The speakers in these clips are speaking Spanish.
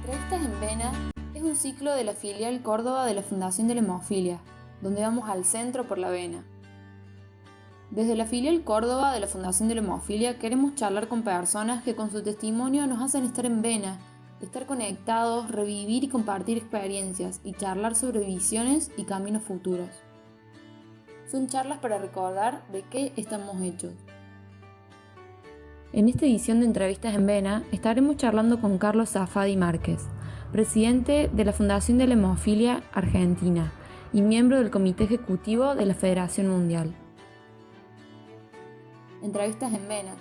Entrevistas en Vena es un ciclo de la filial Córdoba de la Fundación de la Hemofilia, donde vamos al centro por la vena. Desde la filial Córdoba de la Fundación de la Hemofilia queremos charlar con personas que con su testimonio nos hacen estar en Vena, estar conectados, revivir y compartir experiencias y charlar sobre visiones y caminos futuros. Son charlas para recordar de qué estamos hechos. En esta edición de Entrevistas en Vena estaremos charlando con Carlos Zafadi Márquez, presidente de la Fundación de la Hemofilia Argentina y miembro del Comité Ejecutivo de la Federación Mundial. Entrevistas en Vena,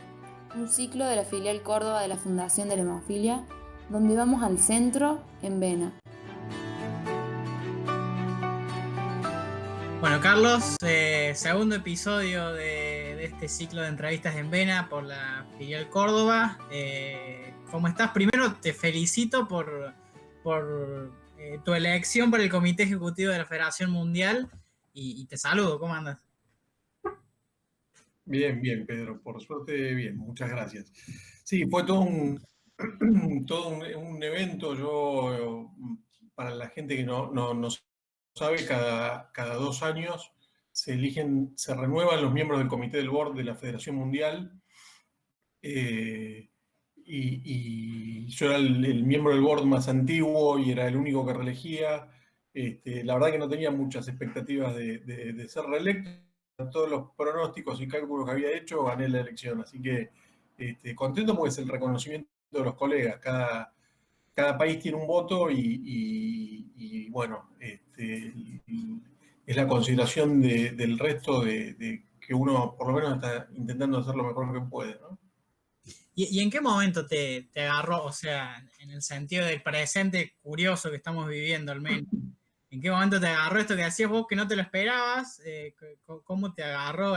un ciclo de la filial Córdoba de la Fundación de la Hemofilia, donde vamos al centro en Vena. Bueno, Carlos, segundo episodio de este ciclo de entrevistas en Vena por la filial Córdoba. ¿Cómo estás? Primero te felicito por tu elección para el Comité Ejecutivo de la Federación Mundial y te saludo. ¿Cómo andas? Bien, bien, Pedro, por suerte bien, muchas gracias. Sí, fue todo un evento. Para la gente que no sabe, cada 2 años se renuevan los miembros del Comité del Board de la Federación Mundial. Y yo era el miembro del board más antiguo y era el único que reelegía. La verdad que no tenía muchas expectativas de ser reelecto. Todos los pronósticos y cálculos que había hecho, gané la elección. Así que contento porque es el reconocimiento de los colegas. Cada país tiene un voto y bueno, es la consideración del resto de que uno por lo menos está intentando hacer lo mejor que puede, ¿no? ¿Y en qué momento te agarró? O sea, en el sentido del presente curioso que estamos viviendo al menos. ¿En qué momento te agarró esto que hacías vos que no te lo esperabas? ¿Cómo te agarró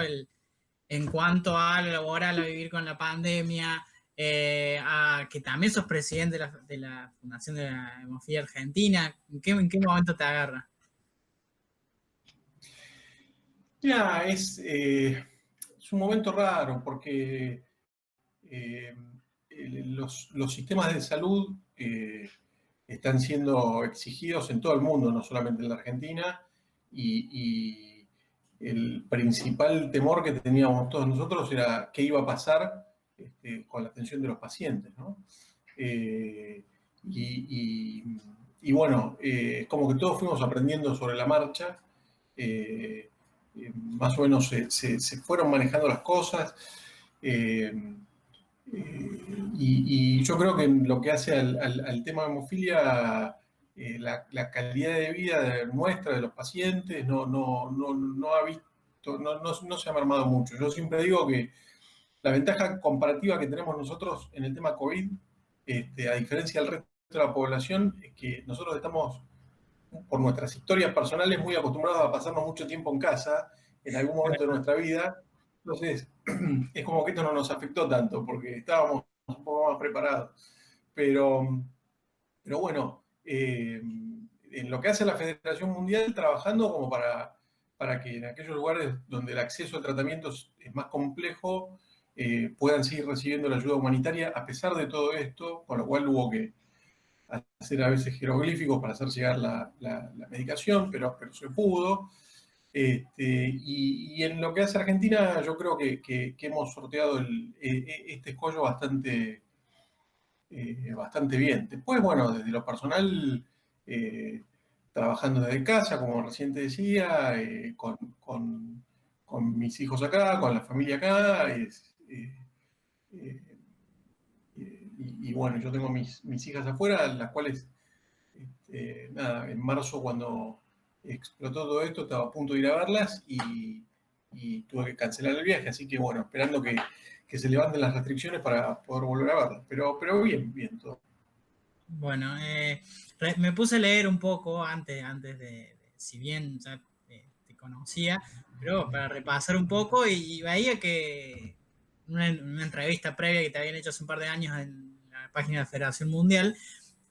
en cuanto a lo laboral, a vivir con la pandemia, a que también sos presidente de la Fundación de la Hemofilia Argentina? ¿En qué momento te agarra? Ya, es un momento raro porque los sistemas de salud están siendo exigidos en todo el mundo, no solamente en la Argentina, y el principal temor que teníamos todos nosotros era qué iba a pasar con la atención de los pacientes, ¿no? Eh, y bueno, como que todos fuimos aprendiendo sobre la marcha. Más o menos se fueron manejando las cosas. Y yo creo que en lo que hace al tema de hemofilia, la calidad de vida nuestra, de los pacientes, no se ha mermado mucho. Yo siempre digo que la ventaja comparativa que tenemos nosotros en el tema COVID, a diferencia del resto de la población, es que nosotros estamos, por nuestras historias personales, muy acostumbrados a pasarnos mucho tiempo en casa en algún momento de nuestra vida. Entonces, es como que esto no nos afectó tanto, porque estábamos un poco más preparados. Pero bueno, en lo que hace la Federación Mundial, trabajando como para que en aquellos lugares donde el acceso al tratamiento es más complejo, puedan seguir recibiendo la ayuda humanitaria a pesar de todo esto, con lo cual hubo que hacer a veces jeroglíficos para hacer llegar la medicación, pero se pudo. Y en lo que hace Argentina, yo creo que hemos sorteado este escollo bastante bien. Después, bueno, desde lo personal, trabajando desde casa, como recién te decía, con mis hijos acá, con la familia acá. Y bueno, yo tengo mis hijas afuera, las cuales, nada, en marzo cuando explotó todo esto, estaba a punto de ir a verlas y tuve que cancelar el viaje, así que bueno, esperando que se levanten las restricciones para poder volver a verlas. Pero bien todo. Bueno, me puse a leer un poco antes si bien ya te conocía, pero para repasar un poco y veía que una entrevista previa que te habían hecho hace un par de años en la página de la Federación Mundial,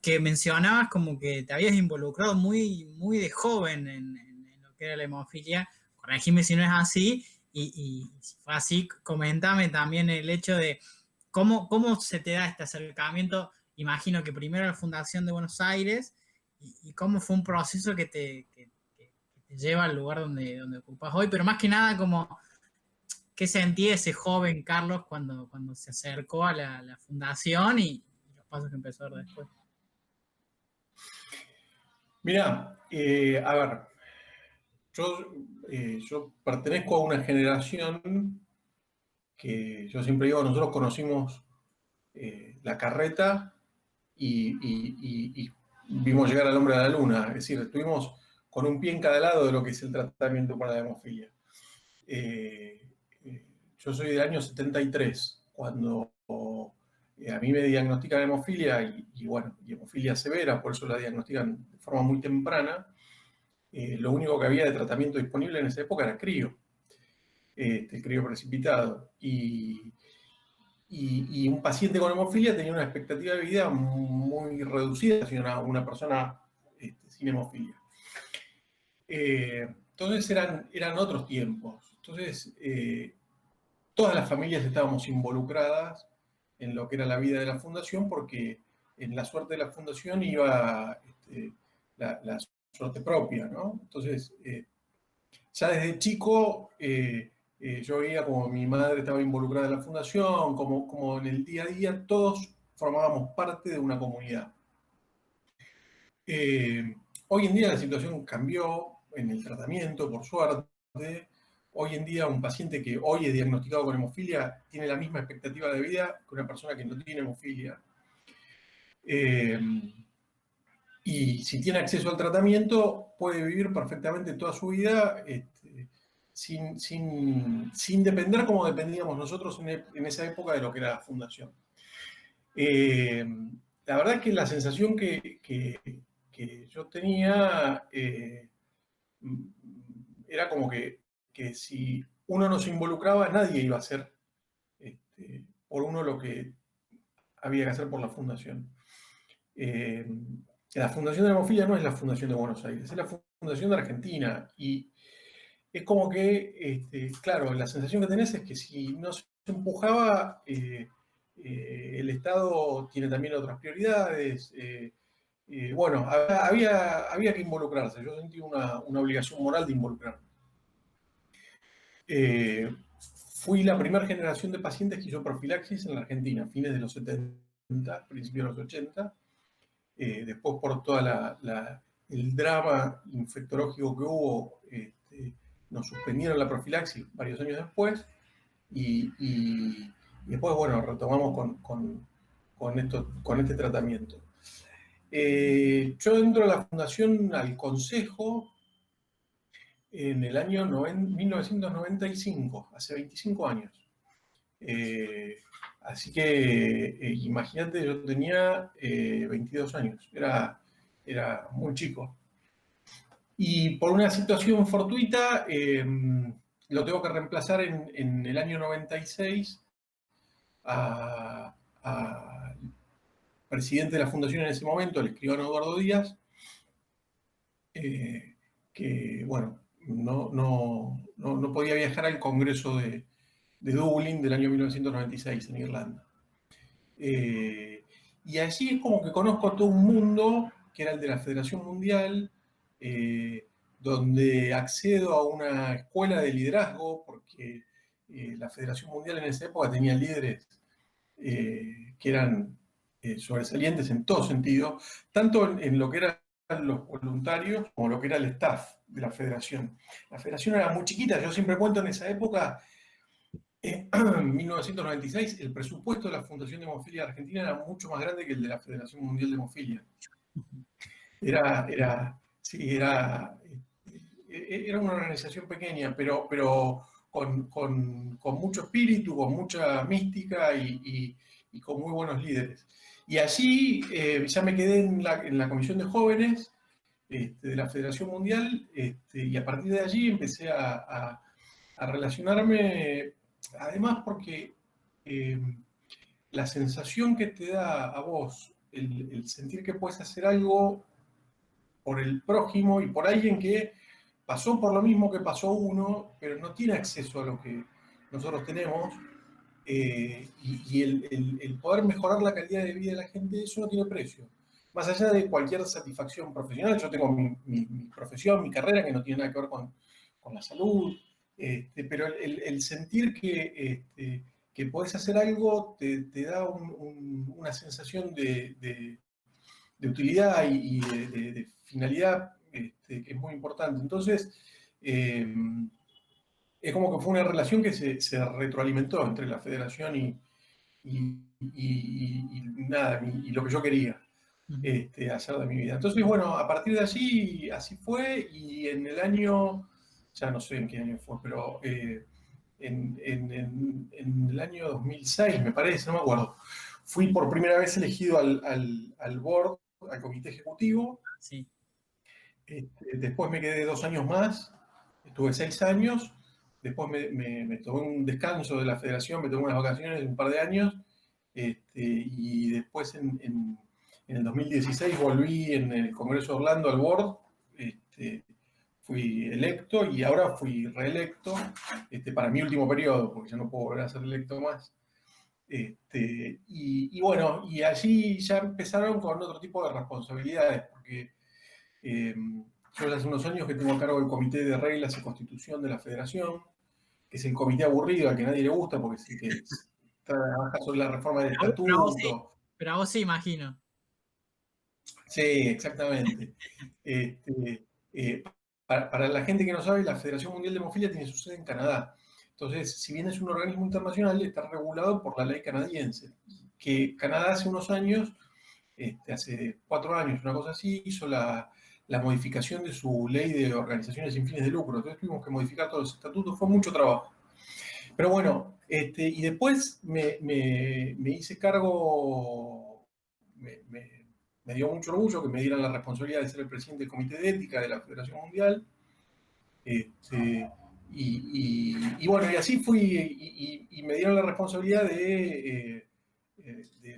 que mencionabas como que te habías involucrado muy de joven en lo que era la hemofilia. Corregime si no es así, y si fue así, comentame también el hecho de cómo se te da este acercamiento imagino que primero la Fundación de Buenos Aires, y cómo fue un proceso que te lleva al lugar donde ocupas hoy, pero más que nada como qué sentía ese joven Carlos cuando se acercó a la fundación y los pasos que empezó a dar después. Mirá, a ver, yo pertenezco a una generación que yo siempre digo, nosotros conocimos la carreta y vimos llegar al hombre a la luna, es decir, estuvimos con un pie en cada lado de lo que es el tratamiento para la hemofilia. Yo soy del año 73, cuando a mí me diagnostican hemofilia y bueno, y hemofilia severa, por eso la diagnostican de forma muy temprana. Lo único que había de tratamiento disponible en esa época era crío, el crío precipitado. Y un paciente con hemofilia tenía una expectativa de vida muy reducida, si una persona sin hemofilia. Entonces eran otros tiempos. Entonces, todas las familias estábamos involucradas en lo que era la vida de la fundación, porque en la suerte de la fundación iba la suerte propia, ¿no? Entonces, ya desde chico yo veía como mi madre estaba involucrada en la fundación, como en el día a día todos formábamos parte de una comunidad. Hoy en día la situación cambió en el tratamiento, por suerte. Hoy en día un paciente que hoy es diagnosticado con hemofilia tiene la misma expectativa de vida que una persona que no tiene hemofilia. Y si tiene acceso al tratamiento, puede vivir perfectamente toda su vida sin depender como dependíamos nosotros en esa época de lo que era la fundación. La verdad es que la sensación que yo tenía era como que si uno no se involucraba, nadie iba a hacer por uno lo que había que hacer por la fundación. La Fundación de la Hemofilia no es la Fundación de Buenos Aires, es la Fundación de Argentina. Y es como que, claro, la sensación que tenés es que si no se empujaba, el Estado tiene también otras prioridades. Bueno, había que involucrarse. Yo sentí una obligación moral de involucrarme. Fui la primera generación de pacientes que hizo profilaxis en la Argentina, fines de los 70, principios de los 80. Después por todo el drama infectológico que hubo, nos suspendieron la profilaxis varios años después y después, bueno, retomamos con este tratamiento. Yo entro a la fundación, al consejo, en el año 1995, hace 25 años. Así que imagínate, yo tenía 22 años, era muy chico. Y por una situación fortuita, lo tengo que reemplazar en el año 96 al presidente de la fundación en ese momento, el escribano Eduardo Díaz, que, bueno, no podía viajar al Congreso de Dublín del año 1996 en Irlanda. Y allí es como que conozco todo un mundo que era el de la Federación Mundial, donde accedo a una escuela de liderazgo, porque la Federación Mundial en esa época tenía líderes que eran sobresalientes en todo sentido, tanto en lo que eran los voluntarios como lo que era el staff de la Federación. La Federación era muy chiquita, yo siempre cuento en esa época. En 1996, el presupuesto de la Fundación de Hemofilia Argentina era mucho más grande que el de la Federación Mundial de Hemofilia. Era una organización pequeña, pero con mucho espíritu, con mucha mística y con muy buenos líderes. Y allí ya me quedé en la comisión de jóvenes de la Federación Mundial, y a partir de allí empecé a relacionarme. Además, porque la sensación que te da a vos, el sentir que puedes hacer algo por el prójimo y por alguien que pasó por lo mismo que pasó uno, pero no tiene acceso a lo que nosotros tenemos, el poder mejorar la calidad de vida de la gente, eso no tiene precio. Más allá de cualquier satisfacción profesional, yo tengo mi profesión, mi carrera, que no tiene nada que ver con la salud, pero el sentir que podés hacer algo te da una sensación de utilidad y de finalidad que es muy importante. Entonces, es como que fue una relación que se retroalimentó entre la federación y nada, y lo que yo quería hacer de mi vida. Entonces, bueno, a partir de allí, así fue, y en el año, ya no sé en qué año fue, pero en el año 2006, me parece, no me acuerdo, fui por primera vez elegido al board, al comité ejecutivo. Sí. Después me quedé 2 años más, estuve 6 años, después me tomé un descanso de la federación, me tomé unas vacaciones de un par de años, y después en el 2016 volví en el Congreso de Orlando al board, fui electo y ahora fui reelecto para mi último periodo, porque ya no puedo volver a ser electo más. Y bueno, y allí ya empezaron con otro tipo de responsabilidades, porque yo ya hace unos años que tengo a cargo el Comité de Reglas y Constitución de la Federación, que es el comité aburrido al que nadie le gusta, porque es el que trabaja sobre la reforma del estatuto. Pero a vos sí, imagino. Sí, exactamente. Para la gente que no sabe, la Federación Mundial de Hemofilia tiene su sede en Canadá. Entonces, si bien es un organismo internacional, está regulado por la ley canadiense, que Canadá hace unos años, hace 4 años, una cosa así, hizo la modificación de su ley de organizaciones sin fines de lucro. Entonces tuvimos que modificar todos los estatutos, fue mucho trabajo. Pero bueno, y después me hice cargo, me dio mucho orgullo que me dieran la responsabilidad de ser el presidente del Comité de Ética de la Federación Mundial. Y bueno, y así fui, y me dieron la responsabilidad de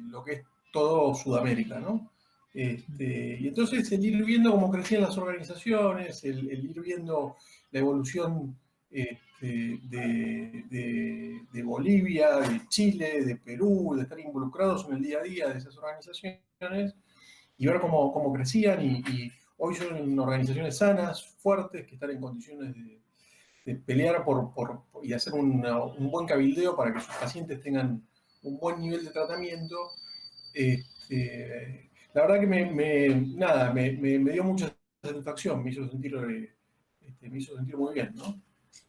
lo que es todo Sudamérica, ¿no? Y entonces el ir viendo cómo crecían las organizaciones, el ir viendo la evolución de Bolivia, de Chile, de Perú, de estar involucrados en el día a día de esas organizaciones y ver cómo crecían y hoy son organizaciones sanas, fuertes, que están en condiciones de pelear y hacer un buen cabildeo para que sus pacientes tengan un buen nivel de tratamiento. La verdad que me dio mucha satisfacción, me hizo sentir muy bien, ¿no?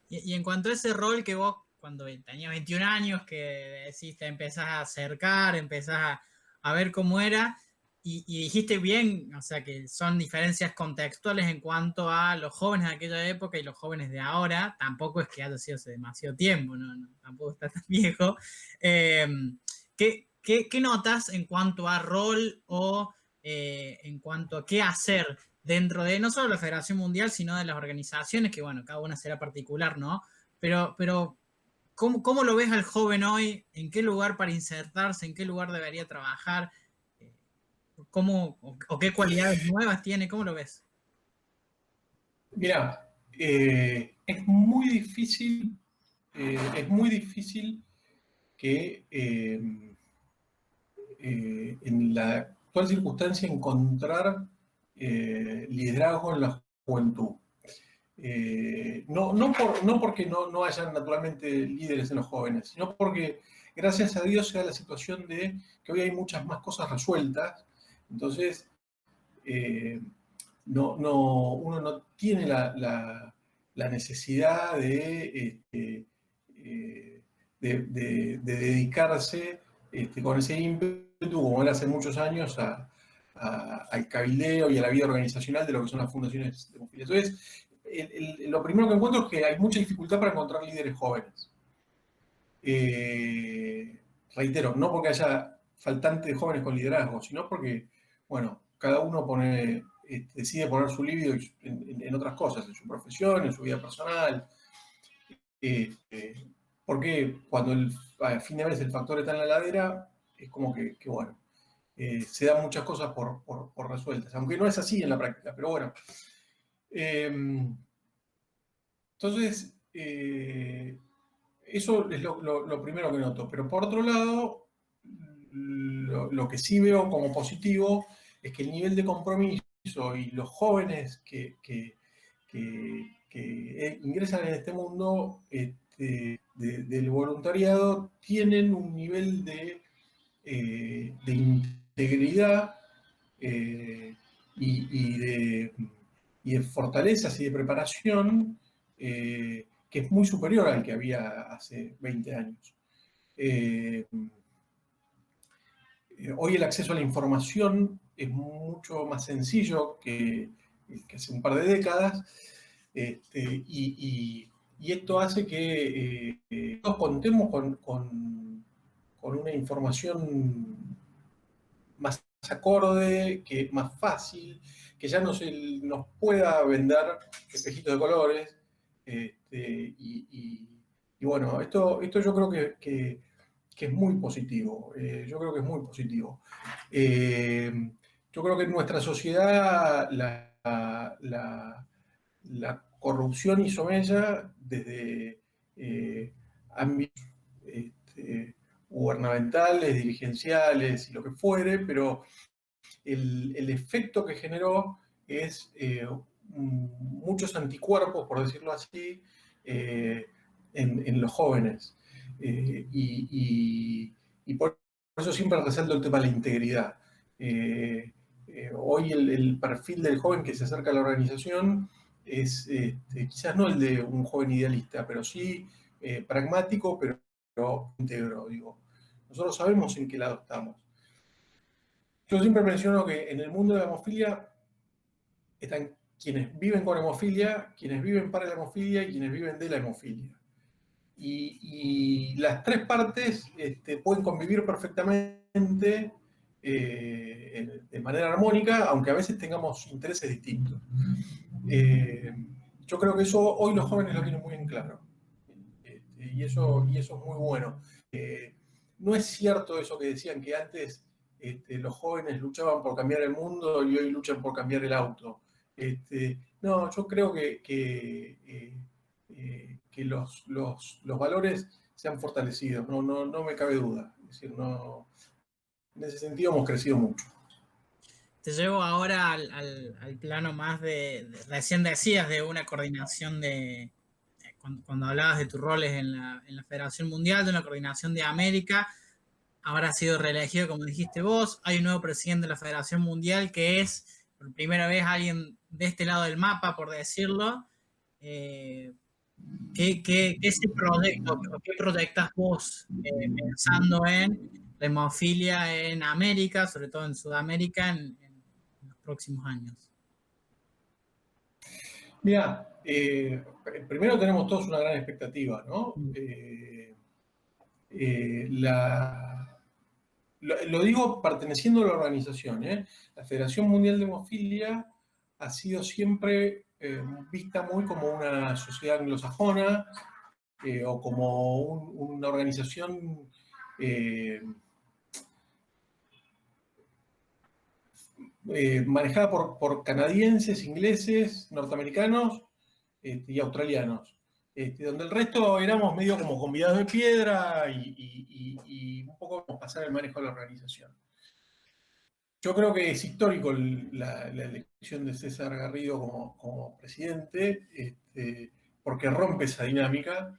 Y en cuanto a ese rol que vos, cuando tenías 21 años, que decís, te empezás a acercar, empezás a ver cómo era, y dijiste bien, o sea, que son diferencias contextuales en cuanto a los jóvenes de aquella época y los jóvenes de ahora, tampoco es que haya sido hace demasiado tiempo, no, tampoco está tan viejo. ¿Qué notas en cuanto a rol o en cuanto a qué hacer dentro de no solo la Federación Mundial, sino de las organizaciones, que bueno, cada una será particular, ¿no? Pero ¿cómo lo ves al joven hoy? ¿En qué lugar para insertarse? ¿En qué lugar debería trabajar? ¿O qué cualidades nuevas tiene? ¿Cómo lo ves? Mira, es muy difícil que en la actual circunstancia encontrar liderazgo en la juventud. No porque no hayan naturalmente líderes en los jóvenes, sino porque gracias a Dios se da la situación de que hoy hay muchas más cosas resueltas. Entonces, uno no tiene la necesidad de dedicarse con ese ímpetu, como era hace muchos años, al cabildeo y a la vida organizacional de lo que son las fundaciones de hemofilia. Entonces, lo primero que encuentro es que hay mucha dificultad para encontrar líderes jóvenes. Reitero, no porque haya faltante de jóvenes con liderazgo, sino porque, bueno, cada uno decide poner su libido en otras cosas, en su profesión, en su vida personal. Porque cuando a fin de mes el factor está en la ladera, es como que bueno, se dan muchas cosas por resueltas, aunque no es así en la práctica, pero bueno. Entonces, eso es lo primero que noto. Pero por otro lado, lo que sí veo como positivo es que el nivel de compromiso y los jóvenes que ingresan en este mundo del voluntariado tienen un nivel de integridad y de fortalezas y de preparación que es muy superior al que había hace 20 años. Hoy el acceso a la información es mucho más sencillo que hace un par de décadas, y esto hace que todos contemos con una información más acorde, más fácil, que ya no nos pueda vender espejitos de colores. Y bueno, esto yo creo que es muy positivo. Yo creo que es muy positivo. Yo creo que en nuestra sociedad la corrupción hizo mella desde ámbitos gubernamentales, dirigenciales y lo que fuere, pero el efecto que generó es muchos anticuerpos, por decirlo así, en los jóvenes. Y por eso siempre resalto el tema de la integridad. Hoy el perfil del joven que se acerca a la organización es quizás no el de un joven idealista, pero sí pragmático, pero íntegro. Digo. Nosotros sabemos en qué lado estamos. Yo siempre menciono que en el mundo de la hemofilia están quienes viven con hemofilia, quienes viven para la hemofilia y quienes viven de la hemofilia. Y las tres partes pueden convivir perfectamente de manera armónica, aunque a veces tengamos intereses distintos. Yo creo que eso hoy los jóvenes lo tienen muy en claro. Y eso es muy bueno. No es cierto eso que decían que antes los jóvenes luchaban por cambiar el mundo y hoy luchan por cambiar el auto. No, yo creo que los valores se han fortalecido, no me cabe duda. Es decir, en ese sentido hemos crecido mucho. Te llevo ahora al plano más recién decías, de una coordinación cuando hablabas de tus roles en la Federación Mundial, de una coordinación de América. Ahora ha sido reelegido, como dijiste vos. Hay un nuevo presidente de la Federación Mundial que es, por primera vez, alguien de este lado del mapa, por decirlo. ¿Qué ese proyecto, qué proyectas vos pensando en la hemofilia en América, sobre todo en Sudamérica, en los próximos años? Mira, primero tenemos todos una gran expectativa, ¿no? Lo digo perteneciendo a la organización, ¿eh? La Federación Mundial de Hemofilia ha sido siempre vista muy como una sociedad anglosajona o como una organización manejada por canadienses, ingleses, norteamericanos y australianos. Donde el resto éramos medio como convidados de piedra y un poco como pasar el manejo de la organización. Yo creo que es histórico la elección de César Garrido como presidente, porque rompe esa dinámica.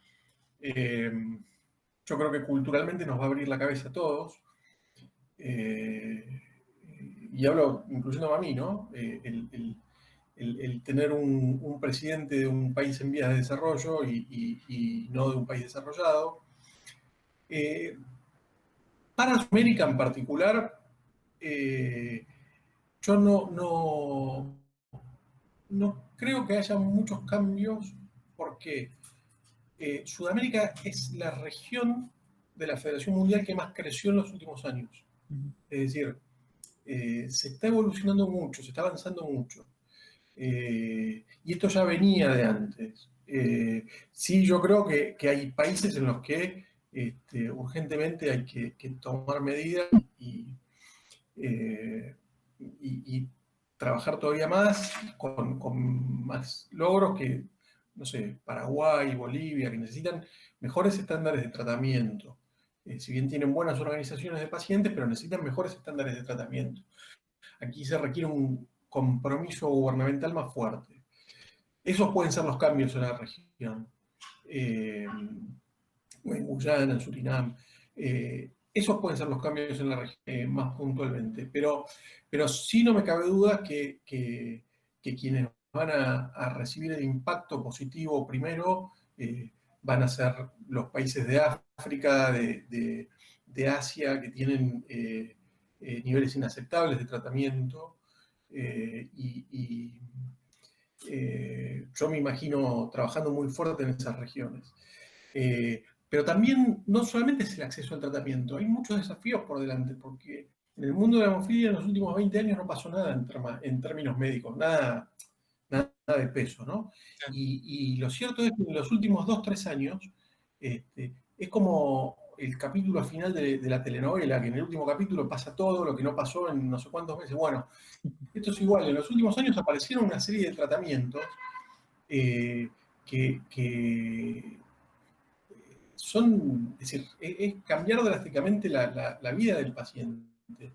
Yo creo que culturalmente nos va a abrir la cabeza a todos. Y hablo incluyéndome a mí, ¿no? El tener un presidente de un país en vías de desarrollo y no de un país desarrollado. Para Sudamérica en particular, yo no creo que haya muchos cambios porque Sudamérica es la región de la Federación Mundial que más creció en los últimos años. Es decir, se está evolucionando mucho, se está avanzando mucho. Y esto ya venía de antes. Sí, yo creo que hay países en los que urgentemente hay que tomar medidas y trabajar todavía más con más logros que no sé, Paraguay, Bolivia, que necesitan mejores estándares de tratamiento. Si bien tienen buenas organizaciones de pacientes, pero necesitan mejores estándares de tratamiento. Aquí se requiere un compromiso gubernamental más fuerte. Esos pueden ser los cambios en la región. En Guyana, en Surinam. Esos pueden ser los cambios en la región más puntualmente. Pero sí no me cabe duda que quienes van a recibir el impacto positivo primero van a ser los países de África, de Asia, que tienen niveles inaceptables de tratamiento. Yo me imagino trabajando muy fuerte en esas regiones. Pero también no solamente es el acceso al tratamiento, hay muchos desafíos por delante, porque en el mundo de la hemofilia en los últimos 20 años no pasó nada en términos médicos, nada de peso, ¿no? Y lo cierto es que en los últimos 2-3 años es como el capítulo final de la telenovela, que en el último capítulo pasa todo lo que no pasó en no sé cuántos meses. Bueno, esto es igual, en los últimos años aparecieron una serie de tratamientos que son, es decir, es cambiar drásticamente la vida del paciente.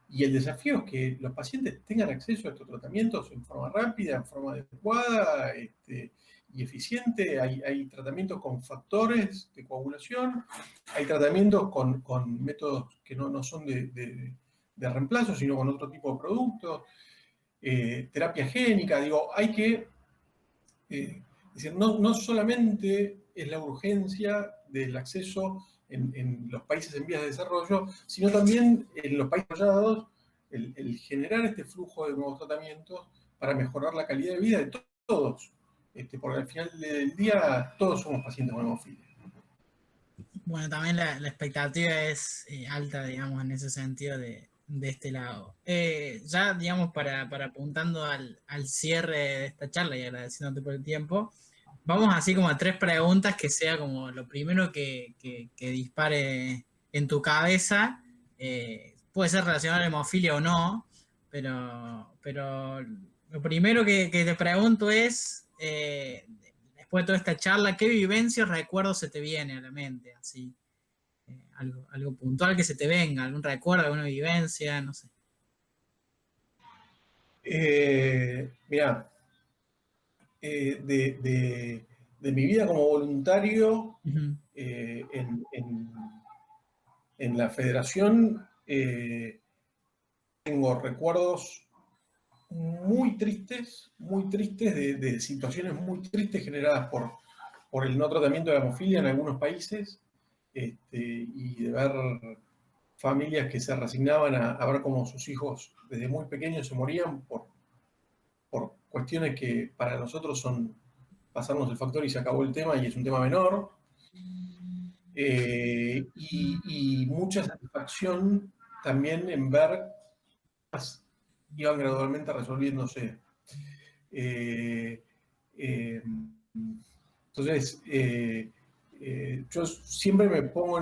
Y el desafío es que los pacientes tengan acceso a estos tratamientos en forma rápida, en forma adecuada y eficiente. Hay tratamientos con factores de coagulación, hay tratamientos con métodos que no son de reemplazo, sino con otro tipo de productos, terapia génica. Digo, hay que es decir, no solamente es la urgencia del acceso en los países en vías de desarrollo, sino también en los países desarrollados, el generar este flujo de nuevos tratamientos para mejorar la calidad de vida de todos. Porque al final del día todos somos pacientes con hemofilia. Bueno, también la expectativa es alta, digamos, en ese sentido de este lado. Ya, digamos, para apuntando al cierre de esta charla y agradeciéndote por el tiempo, vamos así como a 3 preguntas que sea como lo primero que dispare en tu cabeza. Puede ser relacionado a la hemofilia o no, pero lo primero que te pregunto es, después de toda esta charla, ¿qué vivencias o recuerdos se te viene a la mente? Así, algo puntual que se te venga, algún recuerdo, alguna vivencia, no sé. Mirá, de mi vida como voluntario Uh-huh. en la federación, tengo recuerdos muy tristes de situaciones muy tristes generadas por el no tratamiento de la hemofilia en algunos países, y de ver familias que se resignaban a ver cómo sus hijos desde muy pequeños se morían por cuestiones que para nosotros son pasarnos el factor y se acabó el tema y es un tema menor. Y mucha satisfacción también en ver iban gradualmente resolviéndose. Entonces, yo siempre me pongo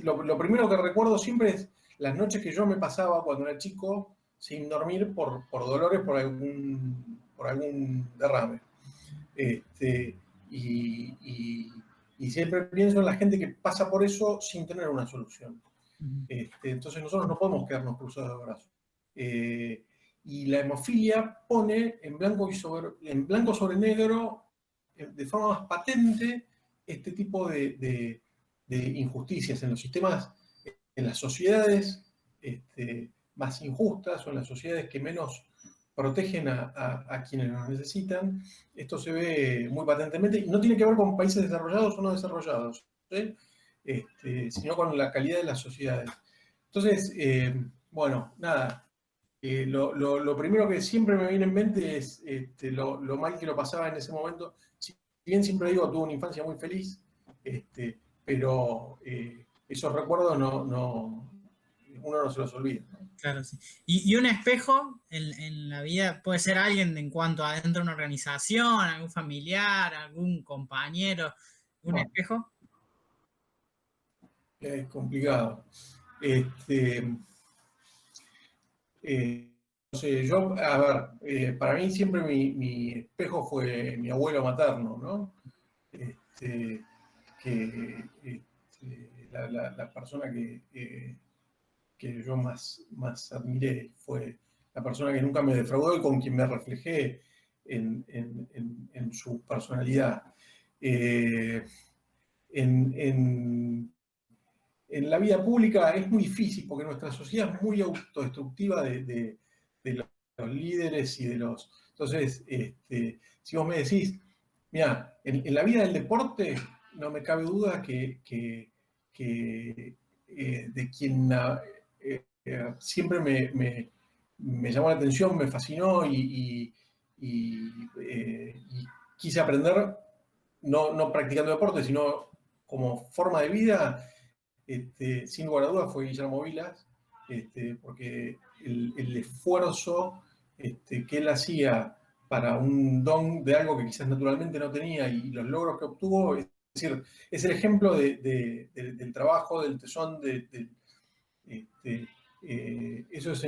lo primero que recuerdo siempre es las noches que yo me pasaba cuando era chico sin dormir por dolores, por algún derrame. Y siempre pienso en la gente que pasa por eso sin tener una solución. Entonces nosotros no podemos quedarnos cruzados de brazos. Y la hemofilia pone en blanco sobre negro, de forma más patente, este tipo de injusticias en los sistemas, en las sociedades más injustas o en las sociedades que menos protegen a quienes los necesitan. Esto se ve muy patentemente y no tiene que ver con países desarrollados o no desarrollados, ¿sí? Sino con la calidad de las sociedades. Entonces, bueno, nada. Lo primero que siempre me viene en mente es lo mal que lo pasaba en ese momento. Si bien siempre digo, tuve una infancia muy feliz, pero esos recuerdos uno no se los olvida, ¿no? Claro, sí. Y un espejo en la vida puede ser alguien en cuanto a dentro de una organización, algún familiar, algún compañero, un No, espejo. es complicado. Este, eh, sé, yo, a ver, para mí siempre mi espejo fue mi abuelo materno, ¿no? Este, la persona que yo más admiré fue la persona que nunca me defraudó y con quien me reflejé en su personalidad. Eh, en, en la vida pública es muy difícil porque nuestra sociedad es muy autodestructiva de los líderes y de los... Entonces, si vos me decís, mira, en la vida del deporte no me cabe duda que de quien siempre me llamó la atención, me fascinó y quise aprender, no practicando deporte, sino como forma de vida, sin lugar a dudas fue Guillermo Vilas, porque el esfuerzo que él hacía para un don de algo que quizás naturalmente no tenía y los logros que obtuvo, es decir, es el ejemplo del trabajo, del tesón, eso es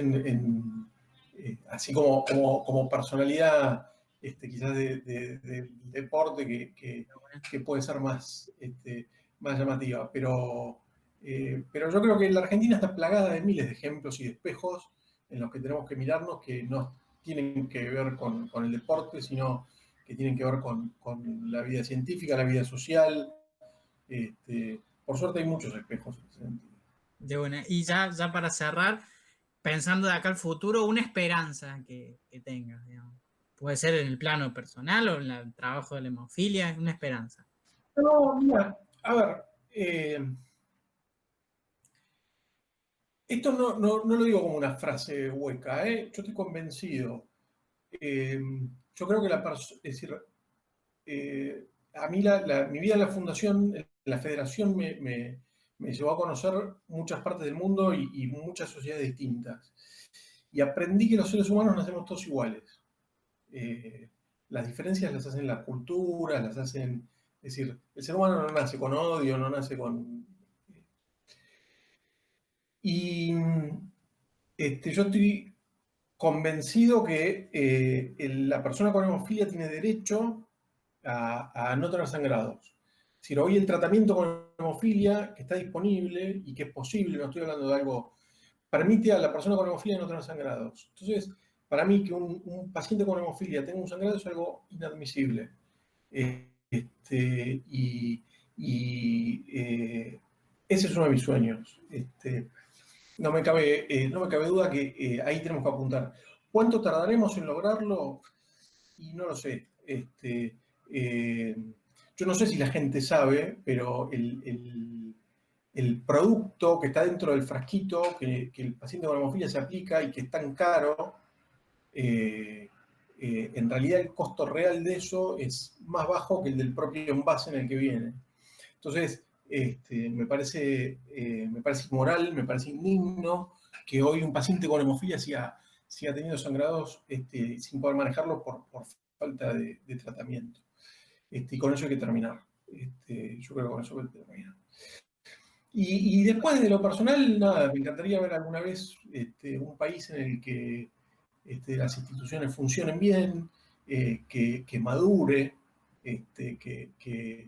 así como personalidad, quizás del deporte que puede ser más llamativa. Pero yo creo que la Argentina está plagada de miles de ejemplos y de espejos en los que tenemos que mirarnos que no tienen que ver con el deporte, sino que tienen que ver con la vida científica, la vida social. Por suerte hay muchos espejos en ese sentido. De una. Y ya para cerrar, pensando de acá al futuro, una esperanza que tengas, digamos. Puede ser en el plano personal o en el trabajo de la hemofilia, una esperanza. No, mira, a ver, esto no lo digo como una frase hueca, ¿eh? Yo estoy convencido. Yo creo que es decir, a mí mi vida en la fundación, en la federación, me llevó a conocer muchas partes del mundo y muchas sociedades distintas. Y aprendí que los seres humanos nacemos todos iguales. Las diferencias las hacen las culturas, las hacen... Es decir, el ser humano no nace con odio, no nace con... Y yo estoy convencido que la persona con hemofilia tiene derecho a no tener sangrados. Es decir, hoy el tratamiento con hemofilia que está disponible y que es posible, no estoy hablando de algo, permite a la persona con hemofilia no tener sangrados. Entonces, para mí que un paciente con hemofilia tenga un sangrado es algo inadmisible. Ese es uno de mis sueños. No me cabe duda que ahí tenemos que apuntar. ¿Cuánto tardaremos en lograrlo? Y no lo sé. Yo no sé si la gente sabe, pero el producto que está dentro del frasquito, que el paciente con hemofilia se aplica y que es tan caro, en realidad el costo real de eso es más bajo que el del propio envase en el que viene. Entonces, me parece inmoral, me parece indigno que hoy un paciente con hemofilia siga teniendo sangrados sin poder manejarlos por falta de tratamiento. Y con eso hay que terminar. Yo creo que con eso hay que terminar. Y después de lo personal, nada, me encantaría ver alguna vez un país en el que las instituciones funcionen bien, que madure, que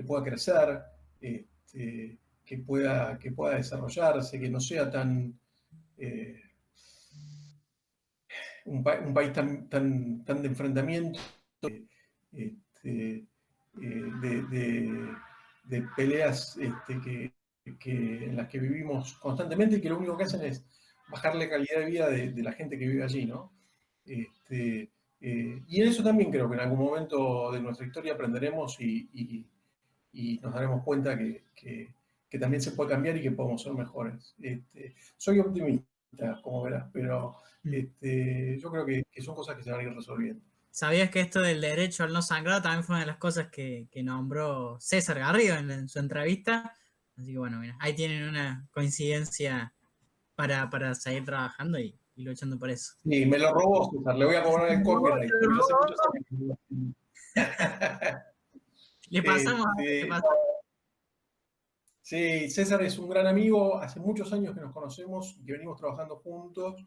pueda crecer, que pueda desarrollarse, que no sea tan un país tan de enfrentamiento, de peleas en las que vivimos constantemente y que lo único que hacen es bajar la calidad de vida de la gente que vive allí, ¿no? Y en eso también creo que en algún momento de nuestra historia aprenderemos y nos daremos cuenta que también se puede cambiar y que podemos ser mejores. Soy optimista, como verás, pero yo creo que son cosas que se van a ir resolviendo. ¿Sabías que esto del derecho al no sangrado también fue una de las cosas que nombró César Garrido en su entrevista? Así que bueno, mira, ahí tienen una coincidencia para seguir trabajando y luchando por eso. Sí, me lo robó César, le voy a cobrar el copyright. Le pasamos. Sí, César es un gran amigo, hace muchos años que nos conocemos y que venimos trabajando juntos.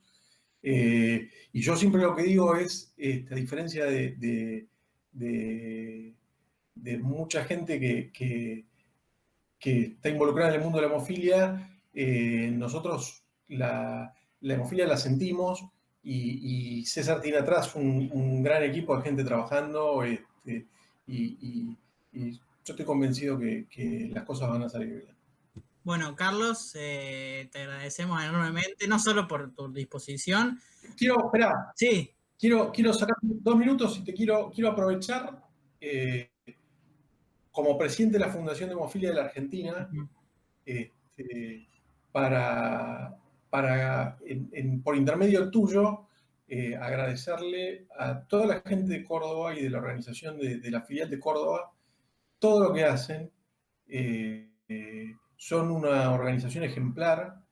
Y yo siempre lo que digo es, a diferencia de- de mucha gente que está involucrada en el mundo de la hemofilia, nosotros la hemofilia la sentimos y César tiene atrás un gran equipo de gente trabajando y yo estoy convencido que las cosas van a salir bien. Bueno, Carlos, te agradecemos enormemente, no solo por tu disposición. Espera, Sí. quiero sacar 2 minutos y quiero aprovechar como presidente de la Fundación de Hemofilia de la Argentina, este, por intermedio tuyo, agradecerle a toda la gente de Córdoba y de la organización de la filial de Córdoba todo lo que hacen. Son una organización ejemplar,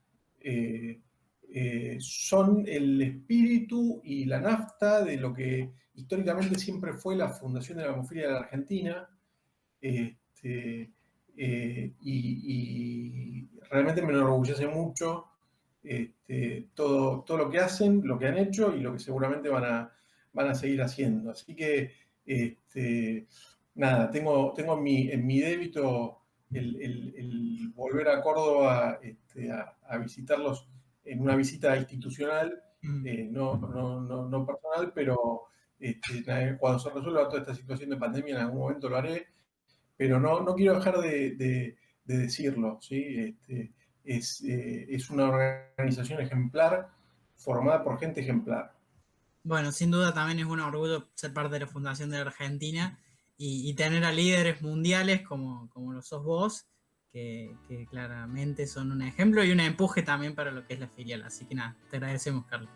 son el espíritu y la nafta de lo que históricamente siempre fue la Fundación de la Hemofilia de la Argentina. Este, y realmente me enorgullece mucho todo lo que hacen, lo que han hecho y lo que seguramente van a seguir haciendo. Así que, nada, tengo en mi débito el volver a Córdoba a visitarlos en una visita institucional, no personal, pero cuando se resuelva toda esta situación de pandemia en algún momento lo haré, pero no quiero dejar de decirlo, ¿sí? Es una organización ejemplar formada por gente ejemplar. Bueno, sin duda también es un orgullo ser parte de la Fundación de la Argentina y tener a líderes mundiales como lo sos vos, que claramente son un ejemplo y un empuje también para lo que es la filial. Así que nada, te agradecemos, Carlos.